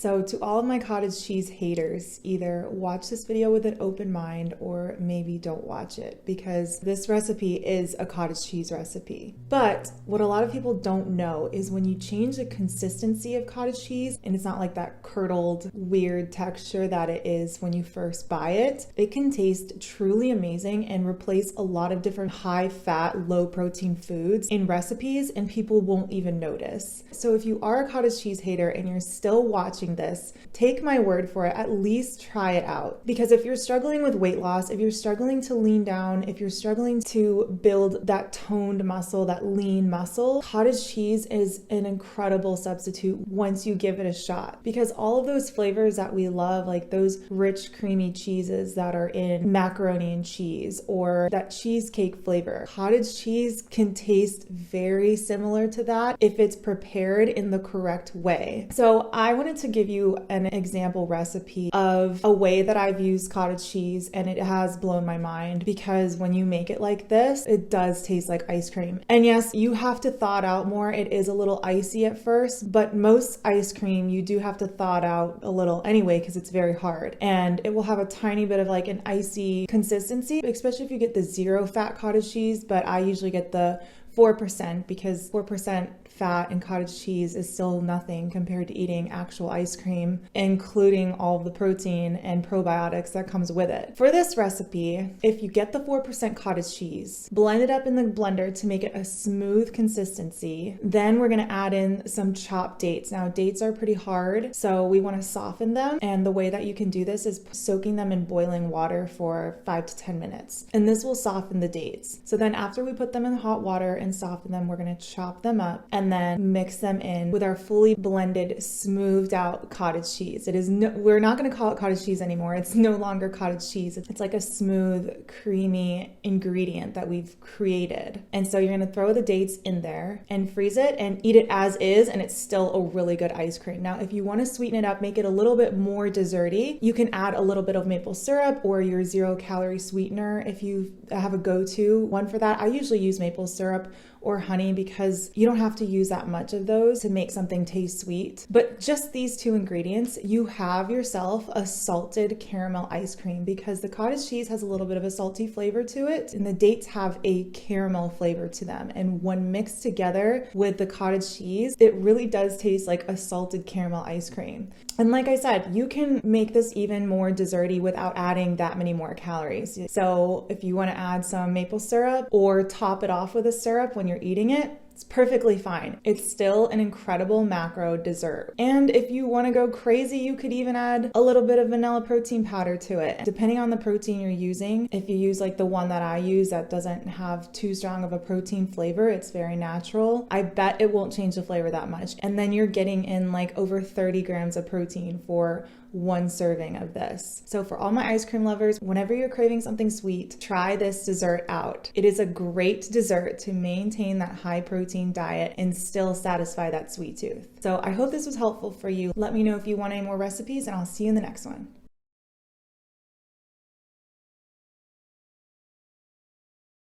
So to all of my cottage cheese haters, either watch this video with an open mind or maybe don't watch it, because this recipe is a cottage cheese recipe. But what a lot of people don't know is when you change the consistency of cottage cheese, and it's not like that curdled weird texture that it is when you first buy it, it can taste truly amazing and replace a lot of different high fat, low protein foods in recipes, and people won't even notice. So if you are a cottage cheese hater and you're still watching this, take my word for it, at least try it out. Because if you're struggling with weight loss, if you're struggling to lean down, if you're struggling to build that toned muscle, that lean muscle, cottage cheese is an incredible substitute once you give it a shot. Because all of those flavors that we love, like those rich creamy cheeses that are in macaroni and cheese or that cheesecake flavor, cottage cheese can taste very similar to that if it's prepared in the correct way. So I wanted to give you an example recipe of a way that I've used cottage cheese, and it has blown my mind, because when you make it like this, it does taste like ice cream. And yes, you have to thaw it out more. It is a little icy at first, but most ice cream you do have to thaw it out a little anyway because it's very hard, and it will have a tiny bit of like an icy consistency, especially if you get the zero fat cottage cheese. But I usually get the 4% because 4% fat in cottage cheese is still nothing compared to eating actual ice cream, including all of the protein and probiotics that comes with it. For this recipe, if you get the 4% cottage cheese, blend it up in the blender to make it a smooth consistency. Then we're going to add in some chopped dates. Now, dates are pretty hard, so we want to soften them. And the way that you can do this is soaking them in boiling water for 5 to 10 minutes. And this will soften the dates. So then after we put them in hot water and soften them, we're going to chop them up and then mix them in with our fully blended, smoothed out cottage cheese. We're not going to call it cottage cheese anymore. It's no longer cottage cheese. It's like a smooth, creamy ingredient that we've created. And so you're going to throw the dates in there and freeze it and eat it as is, and it's still a really good ice cream. Now, if you want to sweeten it up, make it a little bit more desserty, you can add a little bit of maple syrup or your 0-calorie sweetener if you have a go-to one for that. I usually use maple syrup or honey because you don't have to use that much of those to make something taste sweet. But just these two ingredients, you have yourself a salted caramel ice cream, because the cottage cheese has a little bit of a salty flavor to it and the dates have a caramel flavor to them. And when mixed together with the cottage cheese, it really does taste like a salted caramel ice cream. And like I said, you can make this even more desserty without adding that many more calories. So if you want to add some maple syrup or top it off with a syrup when you're eating it, it's perfectly fine. It's still an incredible macro dessert. And if you want to go crazy, you could even add a little bit of vanilla protein powder to it. Depending on the protein you're using, if you use like the one that I use that doesn't have too strong of a protein flavor, it's very natural, I bet it won't change the flavor that much. And then you're getting in like over 30 grams of protein for one serving of this. So for all my ice cream lovers, whenever you're craving something sweet, try this dessert out. It is a great dessert to maintain that high protein diet and still satisfy that sweet tooth. So I hope this was helpful for you. Let me know if you want any more recipes, and I'll see you in the next one.